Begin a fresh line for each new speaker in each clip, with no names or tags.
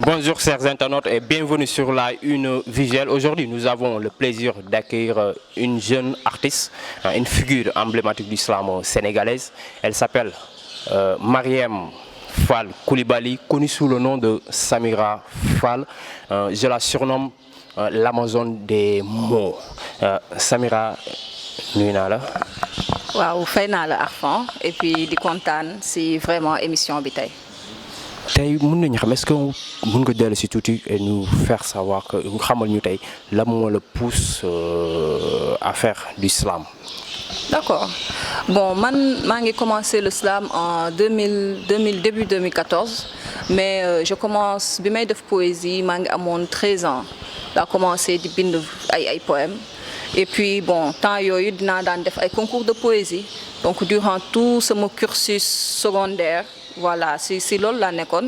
Bonjour chers internautes et bienvenue sur la Une Visuelle. Aujourd'hui nous avons le plaisir d'accueillir une jeune artiste, une figure emblématique du slam sénégalaise. Elle s'appelle Marième Fall Coulibaly, connue sous le nom de Samira Fall. Je la surnomme l'Amazone des mots. Samira, nuyu naa la.
waaw fay naa la Arfan et puis di kontaan si vraiment émission bi tey.
tey mën nañu xam est-ce que mën nga dellu si tuuti et nous faire savoir que xamal ñu tey lan moo la pousse à faire du slam.
D'accord bon man maa ngi commencé le slam en début 2014 mais je commence bi may def poésie maa ngi amoon 13 ans laa commencé di bind ay poèmes et puis bon temps yooyu dinaa daan def ay concours de poésie donc durant tout sama cursus secondaire. Voilà si loolu laa nekkoon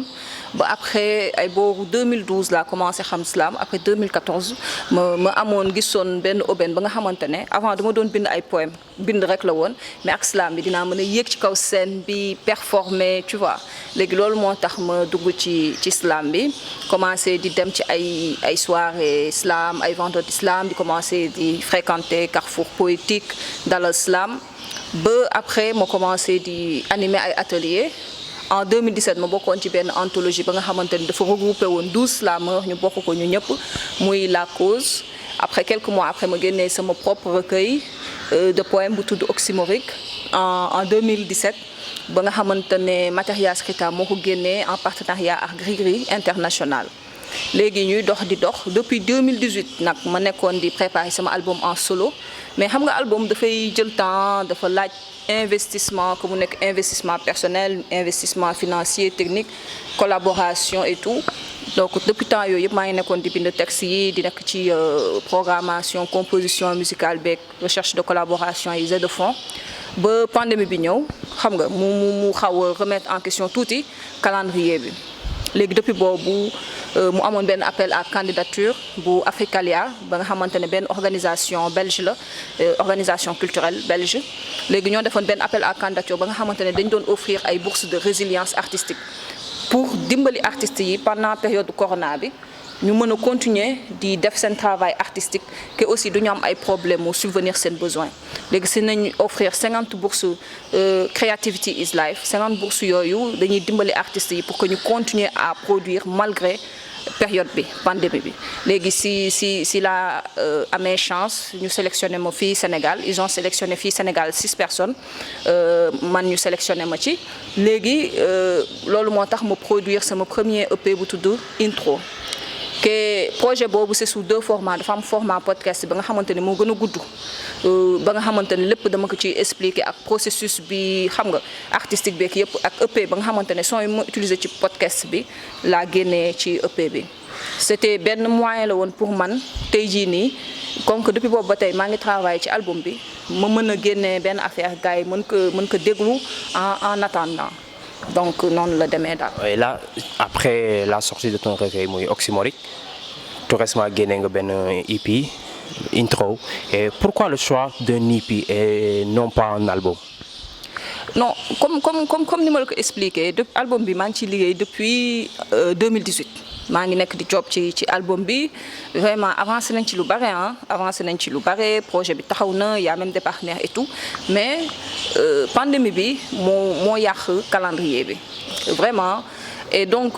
ba après ay booru 2012 laa commencé xam slam après 2014 ma amoon gisoon benn aubaine ba nga xamante ne avant dama doon bind ay poèmes bind rek la woon mais ak slam bi dinaa mën a yéeg ci kaw scène bi performer tu vois léegi loolu moo tax ma dugg ci slam bi commencé di dem ci ay soirée slam ay vendredi slam di commencé di fréquenter Carrefour Poétique Dalal Slam ba après ma commencé di animer ay ateliers. En 2017 ma bokkoon ci benn anthologie ba nga xamante ni dafa regroupé woon 12 slameurs ñu bokk ko ñu ñëpp muy La Cause après quelques mois après ma génnee sama propre recueil de poèmes bu tudd Oxymorique en 2017 ba nga xamante ne Materia Scrita moo ko génnee en partenariat ak Gris International. léegi ñuy dox di dox depuis 2018 nag ma nekkoon di préparer sama album en solo mais xam nga album dafay jël temps dafa laaj investissement que mu nekk investissement personnel investissement financier technique collaboration et tout donc depuis temps yooyu yëpp maa ngi nekkoon di bind texte yi di nekk ci programmation composition musicale beeg recherche de collaboration yi de fond ba pandémie bi ñëw xam nga mu xaw a remettre en question tuuti calendrier bi léegi depuis boobu mu amoon benn appel à candidature bu Africalia ba nga xamante ne benn organisation belge la organisation culturelle belge léegi ñoo defoon benn appel à candidature ba nga xamante ne dañ doon offrir ay bourses de résilience artistique pour dimbali artistes yi pendant période corona bi ñu mën a continuer di def seen travail artistique que aussi du ñu am ay problème mu subvenir seen besoin léegi si nañ offrir 50 bourses Creativity is Life 50 bourses yooyu dañuy dimbali artistes yi pour que ñu continuer à produire malgré période bi pandémie bi léegi si la amee chance ñu sélectionné ma fii Sénégal ils ont sélectionné fii Sénégal 6 personnes man ñu sélectionné ma ci léegi loolu moo tax ma produire sama premier EP bu tudd Intro que projet boobu c'est sous 2 formats dafa am format podcast ba nga xamante ne moo gën a gudd ba nga xamante ne lépp dama ko ci expliquer ak processus bi xam nga artistique beeg yëpp ak EP ba nga xamante ne son yi ma utiliser ci podcast bi laa génnee ci EP bi c'était benn moyen la woon pour man tey jii nii comme que depuis boobu ba tey maa ngi travailler ci album bi ma mën a génnee benn affaire gars yi mën ko déglu en attendant donc noonu la demee daal.
et là après la sortie de ton recueil muy Oxymorique tout récemment génne nga benn EP Intro et pourquoi le choix d'un EP et non pas un album.
non comme ni ma la ko expliqué album bi maa ngi ciy liggéey depuis 2018 maa ngi nekk di job ci album bi vraiment avancé nañ ci lu bare projet bi taxaw na y a même des partenaires et tout mais pandémie bi moo yàq calendrier bi vraiment et donc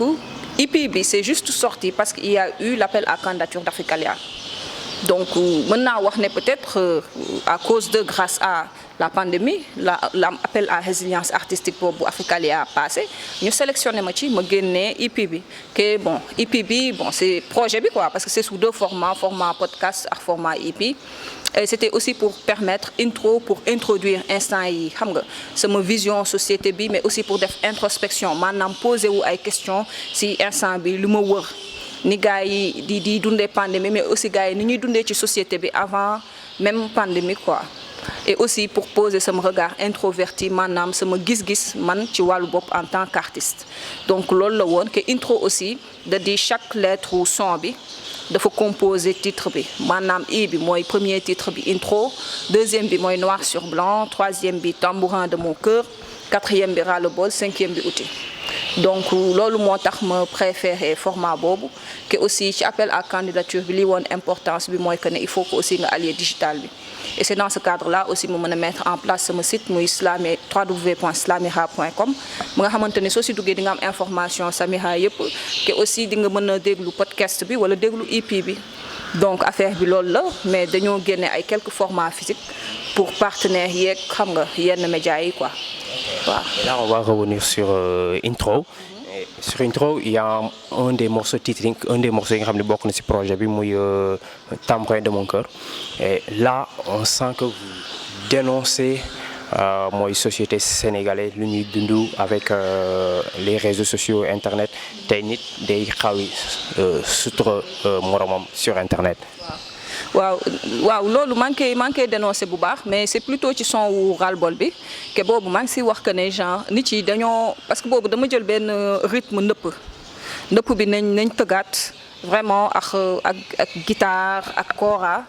EP bi c'est juste sorti parce qu'il y a eu l'appel à candidature d'Africalia donc mën naa wax ne peut-être à cause de grâce à la pandémie l'appel à résilience artistique boobu Africalia passé ñu sélectionné ma ci ma génnee EP bi que bon EP bi bon c'est projet bi quoi parce que c'est sous 2 formats format podcast ak format EP et c'était aussi pour permettre Intro pour introduire instant yi xam nga sama vision société bi mais aussi pour def introspection maanaam poser wu ay questions si instant bi lu ma wër ni gars yi di dundee pandémie mais aussi gars yi ni ñuy dundee ci société bi avant même pandémie quoi et aussi pour poser sama regard introverti maanaam sama gis-gis man ci wàllu bopp en tant qu'artiste donc loolu la woon que Intro aussi da di chaque lettre ou son bi dafa composer titre bi maanaam I bi mooy premier titre bi Intro deuxième bi mooy Noir sur blanc troisième bi Tambourin de mon cœur quatrième bi Ras-le-bol cinquième bi Outil donc loolu moo tax ma préféré format boobu que aussi ci appel à candidature bi li woon importance bi mooy que ne il faut que aussi nga allier digital bi et c'est dans ce cadre là aussi mu mën a mettre en place sama site muy www.slamira.com mu nga xamante ne soo si duggee di nga am information Samira yëpp que aussi di nga mën a déglu podcast bi wala déglu EP bi donc affaire bi loolu la mais dañoo génne ay quelques formats physiques pour partenaires yeeg xam nga yenn médias yi quoi waaw.
Là on va revenir sur Intro. Et sur Intro il y a un des morceaux titres un des morceaux yi nga xam ne bokk na ci projet bi muy Témoin de mon cœur et là on sent que vous dénoncez mooy société sénégalaise lu ñuy dund avec les réseaux sociaux internet tey nit day xawi sutura moromam sur internet.
waaw loolu maa ngi koy dénoncé bu baax mais c'est plutôt ci son wu ras-le-bol bi que boobu maa ngi siy wax que ne genre nit yi dañoo parce que boobu dama jël benn rythme ndëpp bi nañ tëggaat vraiment ak guitare ak kora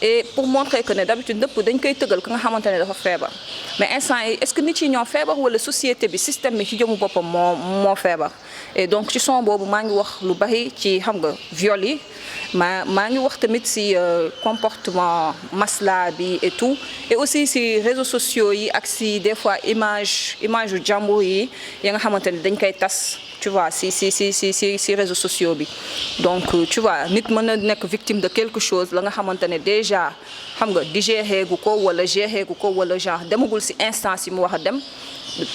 et pour montrer que ne d'habitude ndëpp dañ koy tëggal ka nga xamante ne dafa feebar mais instant yi est-ce que nit yi ñoo feebar wala société bi système bi ci jëmu boppam moo feebar et donc ci son boobu maa ngi wax lu bari ci xam nga viol yi maa ngi wax tamit ci comportement masla bi et tout et aussi ci réseaux sociaux yi ak ci des fois image yu jàmbur yi ya nga xamante ne dañ koy tas tu vois ci réseaux sociaux bi donc tu vois nit mën na nekk victime de quelque chose la nga xamante ne déjà xam nga digéré gu ko wala géré gu ko wala genre demagul ci instance yi mu wax a dem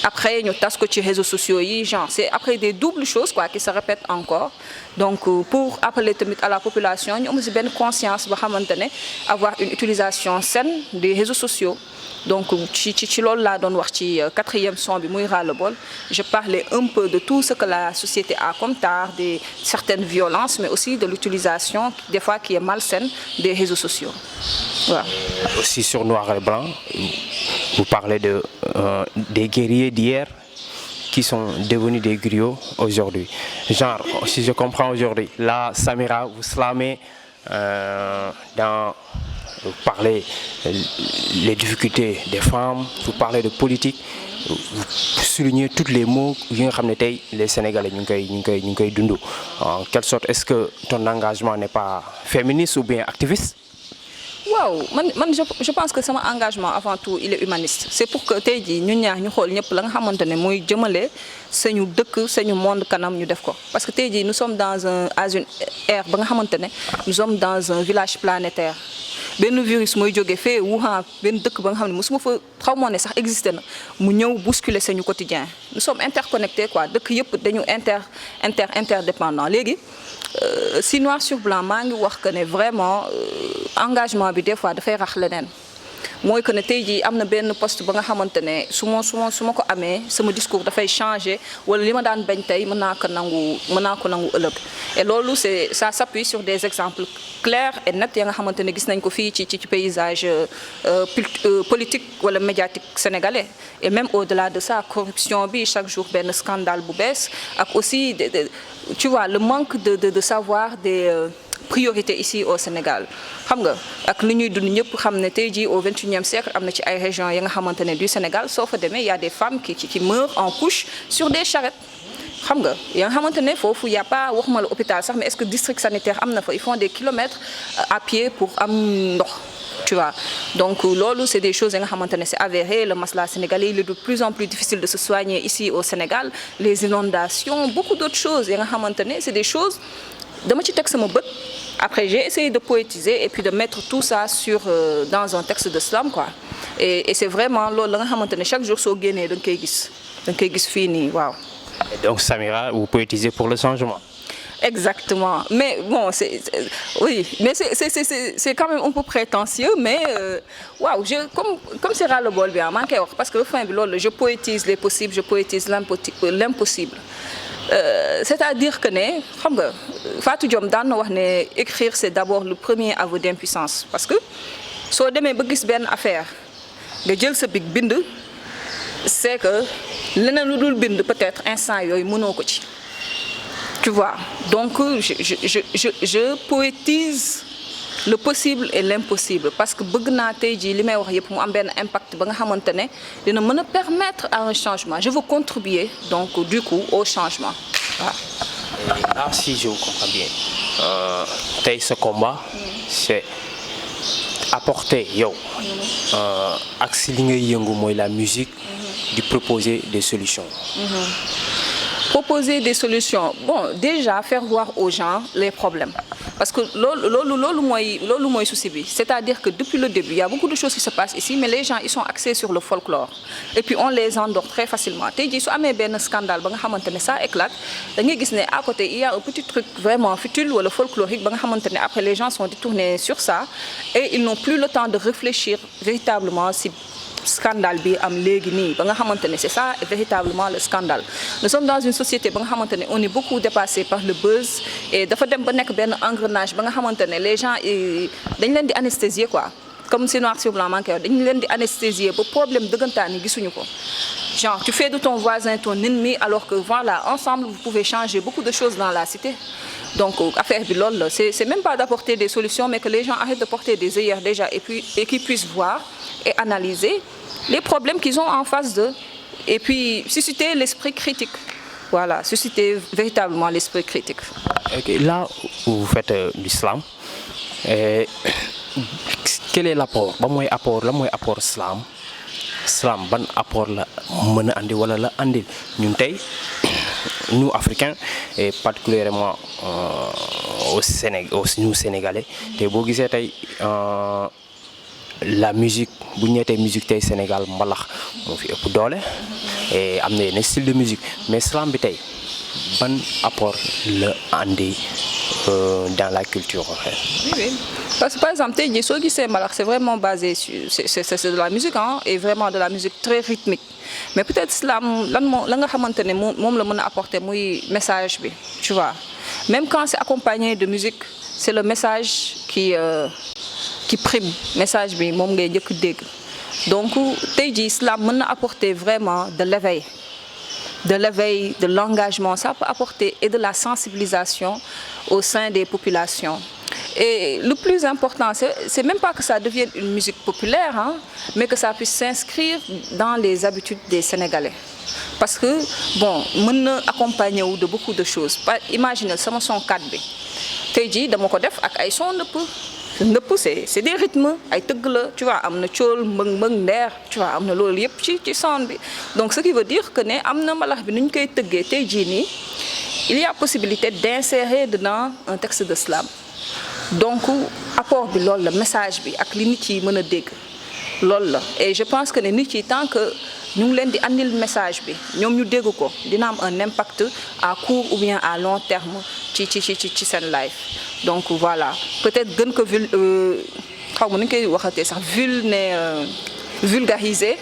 après ñu tas ko ci réseaux sociaux yi genre c'est après des doubles choses quoi qui se répètent encore donc pour appeler tamit à la population ñu am ci benn conscience ba xamante ne avoir une utilisation saine des réseaux sociaux donc ci loolu laa doon wax ci quatrième son bi muy ras-le-bol je parlais un peu de tout ce que la société a comme tard de certaines violences mais aussi de l'utilisation des fois qui est malsaine des réseaux sociaux voilà.
Aussi sur Noir et Blanc vous parlez des guerriers d'hier qui sont devenus des griots aujourd'hui genre si je comprends aujourd'hui là Samira vous slamez dans vous parlez les difficultés des femmes vous parlez de politique vous soulignez tous les mots yi nga xam ne tey les Sénégalais ñu ngi koy dund en quelque sorte est-ce que ton engagement n'est pas féministe ou bien activiste.
waaw man je pense que sama engagement avant tout il est humaniste c'est pour que tey jii ñun ñaar ñu xool ñëpp la nga xamante ne mooy jëmale sañu dëkk sañu monde kanam ñu def ko parce que tey jii nous sommes dans une ère ba nga xamante ne nous sommes dans un village planétaire benn virus mooy jóge fee Wuhan benn dëkk ba nga xam ne mosuma fa xaw moo ne sax existé na mu ñëw bousculer sañu quotidien nous sommes interconnectés quoi dëkk yëpp dañu interdépendant léegi si noir sur blanc maa ngi wax que ne vraiment engagement bi des fois dafay rax leneen mooy que ne tey jii am na benn poste ba nga xamante ne su ma ko amee sama discours dafay changer wala li ma daan bañ tey mën naa ko nangu ëllëg et loolu ça s'appuie sur des exemples clairs et nets ya nga xamante ne gis nañ ko fii ci paysage politique wala médiatique sénégalais et même au-delà de ça corruption bi chaque jour benn scandale bu bees ak aussi tu vois le manque de savoir des priorité ici au Sénégal xam nga ak li ñuy dund ñëpp xam ne tey jii au XXIe siècle am na ci ay régions yi nga xamante ne du Sénégal soo fa demee y a des femmes qui meurent en couche sur des charrettes xam nga ya nga xamante ne foofu y a pas waxuma la hôpital sax mais est-ce que district sanitaire am na fa ils font des kilomètres à pied pour am ndox tu vois donc loolu c'est des choses yi nga xamante ne c'est avéré le masla sénégalais il est de plus en plus difficile de se soigner ici au Sénégal les inondations beaucoup d'autres choses yi nga xamante ne c'est des choses dama ci teg sama bët après j'ai essayé de poétiser et puis de mettre tout ça dans un texte de slam quoi et c'est vraiment loolu la nga xamante ne chaque jour soo génnee da nga koy gis fii nii waaw.
Donc Samira vous poétisez pour le changement.
Exactement mais bon oui mais c'est quand même un peu prétentieux mais waaw comme c'est ras-le-bol bi maa ngi koy wax parce que le fin bi loolu la je poétise les possibles je poétise l'impossible. C'est-à-dire que ne xam nga Fatou Diom daan na wax ne écrire c'est d'abord le premier aveu d'impuissance parce que soo demee ba gis benn affaire nga jël sa bic bind c'est que leneen lu dul bind peut-être instant yooyu mënoo ko ci tu vois donc je poétise le possible et l'impossible parce que bëgg naa tey jii li may wax yëpp mu am benn impact ba nga xamante ne dina mën a permettre à un changement je veux contribuer donc du coup au changement waaw.
Et là si je vous comprends bien tey ce combat c'est apporter yow ak si li ngay yëngu mooy la musique di proposer des solutions.
Proposer des solutions bon déjà faire voir aux gens les problèmes parce que loolu mooy souci bi c'est-à-dire que depuis le début il y a beaucoup de choses qui se passent ici mais les gens ils sont axés sur le folklore et puis on les endort très facilement tey jii su amee benn scandale ba nga xamante ne ça éclate da ngay gis ne à côté il y a un petit truc vraiment futile wala folklorique ba nga xamante ne après les gens sont détournés sur ça et ils n'ont plus le temps de réfléchir véritablement si scandale bi am léegi nii ba nga xamante ne c'est ça véritablement le scandale nous sommes dans une société ba nga xamante ne on est beaucoup dépassé par le buzz et dafa dem ba nekk benn engrenage ba nga xamante ne les gens dañ leen di anesthésier quoi comme si noir sur blanc manqué dañ leen di anesthésier ba problème dëggantaan yi gisuñu ko genre tu fais de ton voisin ton ennemi alors que voilà ensemble vous pouvez changer beaucoup de choses dans la cité donc affaire bi loolu la c'est même pas d'apporter des solutions mais que les gens arrêtent de porter des œillères déjà et qu'ils puissent voir et analyser les problèmes qu'ils ont en face d'eux et puis susciter l'esprit critique voilà susciter véritablement l'esprit critique.
Okay, là où vous faites l'islam quel est l'apport ba mooy apport la mooy apport islam ban apport la mën a andi wala la andil ñun tey nous Africains et particulièrement au Sénégal nous Sénégalais te boo gisee tey la musique bu ñu nee tey musique tey Sénégal mbalax moo fi ëpp doole et am na yeneen style de musique mais islam bi tey ban apport la andi dans la culture en fait.
Oui. Parce que par exemple tey jii soo gisee mbalax c'est vraiment basé sur c'est de la musique hein et vraiment de la musique très rythmique mais peut-être islam la nga xamante ne moom la mën a apporter muy message bi tu vois même quand c'est accompagné de musique c'est le message qui prime message bi moom ngay njëkk dégg donc tey jii islam mën na apporter vraiment de l'éveil de l'engagement ça peut apporter et de la sensibilisation au sein des populations et le plus important c'est même pas que ça devienne une musique populaire hein mais que ça puisse s'inscrire dans les habitudes des Sénégalais parce que bon mën na accompagner wu de beaucoup de choses imaginez sama son 4 bi tey jii dama ko def ak ay son nëpp c'est des rythmes ay tëgg la tu vois am na cool mbëng ndeer tu vois am na loolu yëpp ci son bi donc ce qui veut dire que ne am na mbalax bi nu ñu koy tëggee tey jii nii il y a possibilité d'insérer dedans un texte de slam donc apport bi loolu la message bi ak li nit yi mën a dégg loolu la et je pense que ne nit yi tant que ñu ngi leen di andil message bi ñoom ñu dégg ko dina am un impact à court ou bien à long terme ci seen life donc voilà peut-être gën ko xaw ma nu ñu koy waxatee sax vulgariser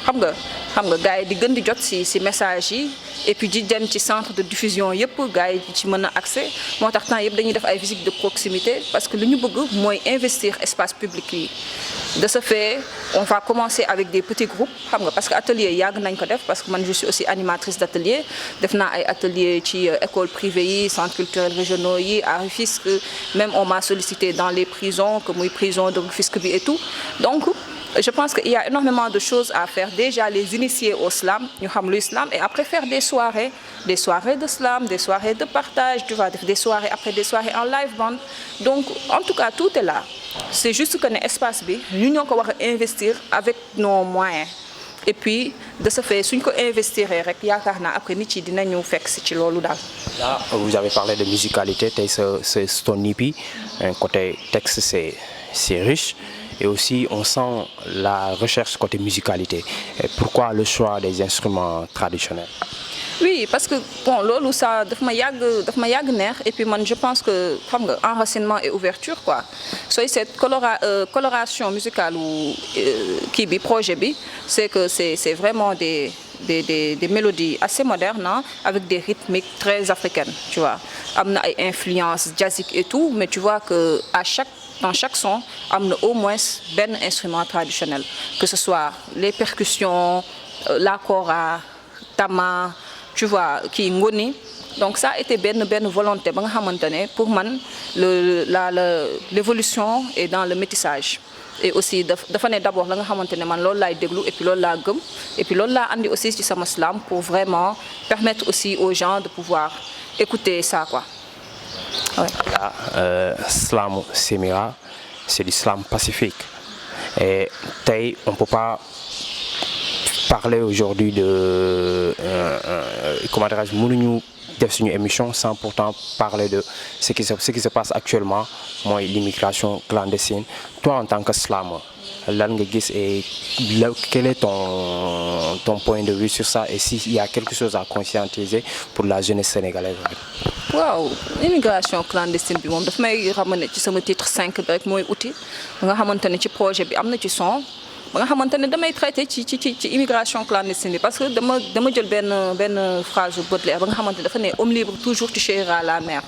xam nga gars yi di gën di jot ci message yi et puis di dem ci centre de diffusion yëpp gars yi ci mën a accès moo tax temps yëpp dañuy def ay visites de proximité parce que li ñu bëgg mooy investir espace public yi de ce fait on va commencer avec des petits groupes xam nga parce que atelier yàgg nañ ko def parce que man je suis aussi animatrice d'atelier def naa ay atelier ci école privée yi centres culturels régionaux yi à Rufisque même on m'a sollicité dans les prisons que muy prison de Rufisque bi et tout donc je pense qu'il y a énormément de choses à faire déjà les initier au slam ñu xam lu islam et après faire des soirées de slam des soirées de partage tu vois des soirées après des soirées en live band donc en tout cas tout est là c'est juste que ne espace bi ñu ñoo ko war a investir avec nos moyens et puis de ce fait suñ ko investir rek yaakaar naa après nit yi dinañu fekk ci loolu daal.
Là vous avez parlé de musicalité tey c'est ton EP côté texte c'est riche. Et aussi, on sent la recherche côté musicalité. Et pourquoi le choix des instruments traditionnels?
Oui, parce que bon, loolu ça daf ma yàgg neex et puis man je pense que xam nga enracinement et ouverture quoi. Sooy cette coloration musicale ou kii bi projet bi, c'est que c'est vraiment des mélodies assez modernes hein, avec des rythmiques très africaines, tu vois. Am na ay influences jazziques et tout, mais tu vois que dans chaque son am na au moins benn instrument traditionnel que ce soit les percussions la kora tama tu vois kii ngoni donc ça a été benn volonté ba nga xamante ne pour man l'évolution est dans le métissage. Et aussi dafa ne d'abord la nga xamante ne man loolu laay déglu et puis loolu laa gëm et puis loolu laa andi aussi ci sama slam pour vraiment permettre aussi aux gens de pouvoir écouter ça quoi. Ouais.
Slam Semira, c'est du slam pacifique et tey on peut pas parler aujourd'hui de comment dirais-je mënuñu def suñu émission sans pourtant parler de ce qui se passe actuellement mooy l'immigration clandestine. Toi en tant que slameur lan nga gis et quel est ton point de vue sur ça et s'il y a quelque chose à conscientiser pour la jeunesse sénégalaise.
waaw immigration clandestine bi moom daf may ramener ci sama titre 5 bi rek mooy outil nga xamante ne ci projet bi am na ci son ba nga xamante ne damay traité ci immigration clandestine bi parce que dama jël benn phrase Baudelaire ba nga xamante ne dafa ne homme libre toujours tu chériras la mer.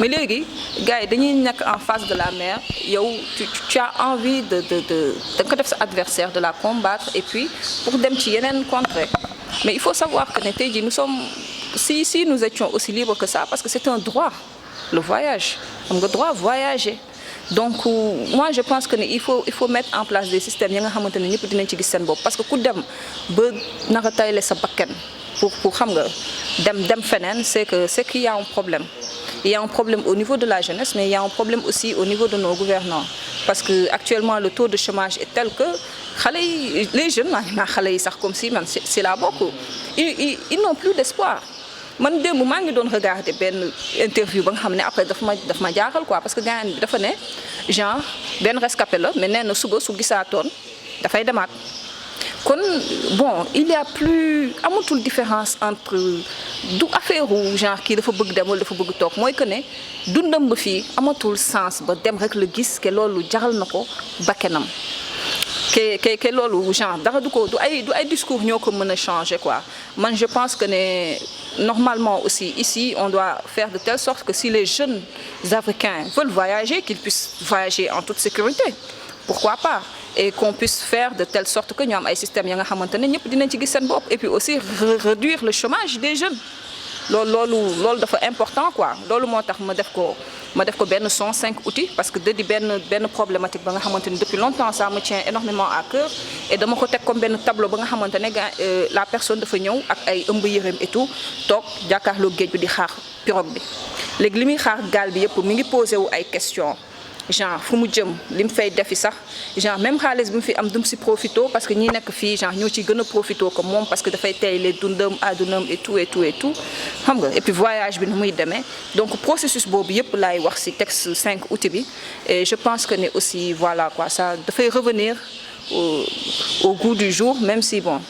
Mais léegi gars yi dañuy nekk en face de la mer yow tu as envie da nga ko def sa adversaire de la combattre et puis pour dem ci yeneen contrée mais il faut savoir que ne tey jii nous sommes si nous étions aussi libres que ça parce que c'est un droit le voyage am nga droit voyager. Donc moi je pense que il faut mettre en place des systèmes yi nga xamante ne ñëpp dinañ ci gis seen bopp parce que ku dem ba naka tayle sa bakkan pour xam nga dem feneen c'est qu'il y a un problème. Il y a un problème au niveau de la jeunesse mais il y a un problème aussi au niveau de nos gouvernants parce que actuellement le taux de chômage est tel que xale yi les jeunes naa xale yi sax comme si man c'est là beaucoup ils n'ont plus d'espoir. Man démb maa ngi doon regarder benn interview ba nga xam ne après daf ma jaaxal quoi parce que gars bi dafa ne genre benn rescapé la mais nee na suba su gisaatoon dafay demaat kon bon il y a plus amatul différence entre du affaire wu genre kii dafa bëgg dem wala dafa bëgg toog mooy que ne dundam ba fii amatul sens ba dem rek la gis ke loolu jaral na ko bakkenam ke loolu genre dara du ay discours ñoo ko mën a changer quoi man je pense que ne normalement aussi ici on doit faire de telle sorte que si les jeunes africains veulent voyager qu'ils puissent voyager en toute sécurité pourquoi pas et qu'on puisse faire de telle sorte que ñu am ay systèmes ya nga xamante ne ñëpp dinañ ci gis seen bopp et puis aussi réduire le chômage des jeunes loolu dafa important quoi loolu moo tax ma def ko benn son 5 outils parce que da di benn problématique ba nga xamante ne depuis longtemps ça me tient énormément à cœur et dama ko teg comme benn tableau ba nga xamante ne la personne dafa ñëw ak ay ëmb yëreem et tout toog jàkkaarloo géej bi di xaar pirogue bi léegi li muy xaar gaal bi yëpp mi ngi posé wu ay questions genre fu mu jëm li mu fay defi sax genre même xaalis bi mu fi am dum si profito parce que ñi nekk fii genre ñoo ciy gën a profito comme moom parce que dafay tey les dundam àddunam et tout xam nga et puis voyage bi nu muy demee donc processus boobu yëpp laay wax si texte 5 outils bi et je pense que ne aussi voilà quoi ça dafay revenir au goût du jour même si bon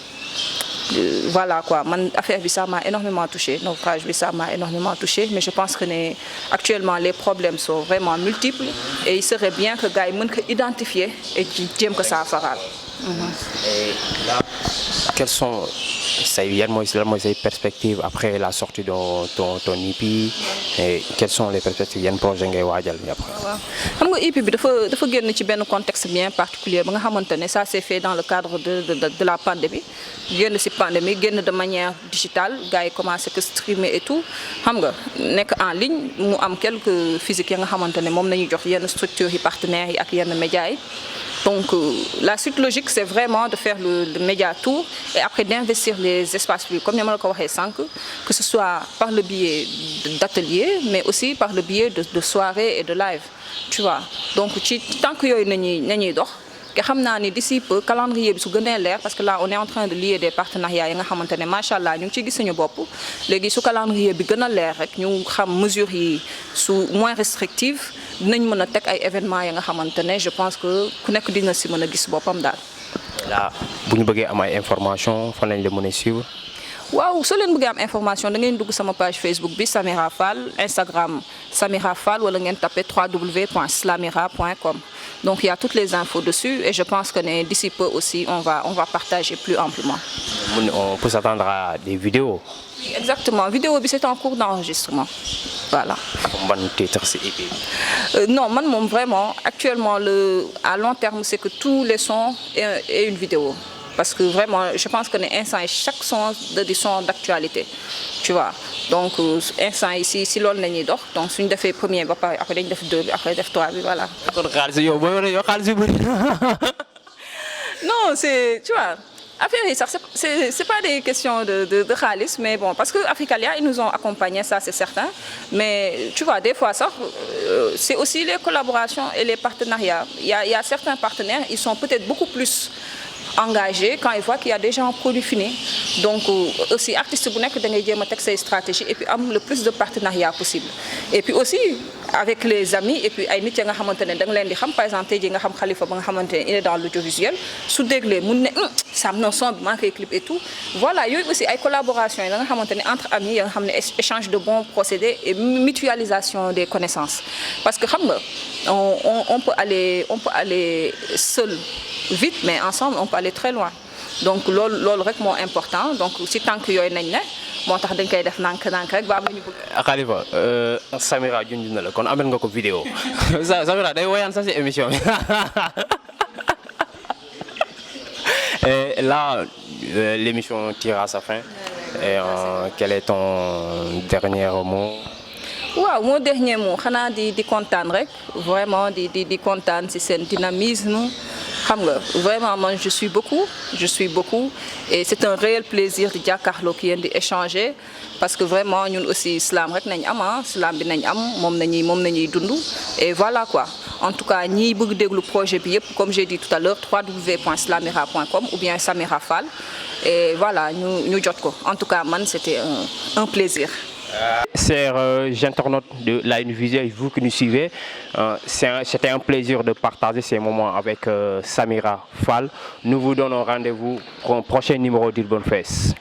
voilà quoi man affaire bi ça m'a énormément touché naufrage bi ça m'a énormément touché mais je pense que ne actuellement les problèmes sont vraiment multiples et il serait bien que gars yi mën ko identifier et jéem ko saafaraal.
Et là, quelles sont yan mooy say perspectives après la sortie de ton EP et quelles sont les perspectives yan projet ngay waajal après.
waaw xam nga EP bi dafa génn ci benn contexte bien particulier ba nga xamante ne ça s'est fait dans le cadre de la pandémie génn ci pandémie génn de manière digitale gars yi commencé que streamer et tout xam nga nekk en ligne mu am quelques physiques ya nga xamante ne moom nañu jox yenn structures yi partenaires yi ak yenn médias yi. Donc la suite logique c'est vraiment de faire le média tour et après d'investir les espaces publics comme ni ma la ko waxee sànq que ce soit par le biais d'ateliers mais aussi par le biais de soirées et de live tu vois donc ci tant que yooyu nañuy dox te xam naa ni d'ici peu calendrier bi su gënee leer parce que là on est en train de lier des partenariats yi nga xamante ne macha allah ñu ngi ciy gis suñu bopp léegi su calendrier bi gën a leer rek ñu xam mesures yi su moins restrictives dinañ mën a teg ay événements yi nga xamante ne je pense que ku nekk dina si mën a gis boppam daal.
là bu ñu bëggee am ay information fan lañ la mën a suivre.
waaw soo leen bëggee am information da ngeen dugg sama page Facebook bi Samira Fall Instagram Samira Fall wala ngeen tapé www.slamira.com donc il y a toutes les infos dessus et je pense que d'ici peu aussi on va partager plus amplement.
On peut s'attendre à des vidéos.
Exactement vidéo bi c'est en cours d'enregistrement voilà.
Ban titre c'est EP.
Non man moom vraiment actuellement à long terme c'est que tous les sons aient une vidéo. parce que vraiment je pense que l'instant chaque son de son d'actualité, tu vois. Donc instant ici si loolu la ñuy dox donc suñu defee premier ba pare après dañu def 2 bi après def 3 bi voilà.
kon xaalis yow boo yoree yow xaalis yu bëri.
Non, c'est, tu vois, affaire c'est pas des questions de khalis, mais bon, parce que Africalia, ils nous ont accompagnés, ça c'est certain. Mais tu vois, des fois, ça, c'est aussi les collaborations et les partenariats. Il y a certains partenaires, ils sont peut-être beaucoup plus engagés quand ils voient qu'il y a déjà un produit fini. Donc aussi, artistes, vous n'êtes que des stratégies et puis le plus de partenariats possible. Et puis aussi, avec les amis et puis ay nit ya nga xamantene da nga leen di xam par exemple tay ji nga xam Khalifa ba nga xamantene il est dans l'audiovisuel su déglé mu ne sam non son bi maa koy clip et tout voilà yooyu aussi ay collaboration yi nga xamantene entre amis ya nga xam ne échange de bons procédés et mutualisation des connaissances parce que xam nga on peut aller seul vite mais ensemble on peut aller très loin donc loolu rek moo important donc si tant que yooyu nañ ne moo tax dañ koy def nank rek ba am ñu bëgg.
Khalifa Samira junj na la kon amel nga ko vidéo Samira day woyaan sa ci émission bi. Et là l'émission tire à sa fin et quel est ton dernier mot?
Waaw mon dernier mot xanaa di kontaan rek vraiment di kontaan ci seen dynamisme. Vraiment, moi, je suis beaucoup et c'est un réel plaisir de jàkkaarloo ki yéen di échanger parce que vraiment ñun aussi islam rek nañ am islam bi nañ am moom nañuy dund et voilà quoi. En tout cas ñi bëgg déglu projet bi yépp comme j'ai dit tout à l'heure www.slamira.com ou bien Samira Fall et voilà ñu jot ko. En tout cas man c'était un plaisir.
Chers internautes de la Une Visuelle, vous qui nous suivez, c'était un plaisir de partager ces moments avec Samira Fall. Nous vous donnons rendez-vous pour un prochain numéro d'Urban Face.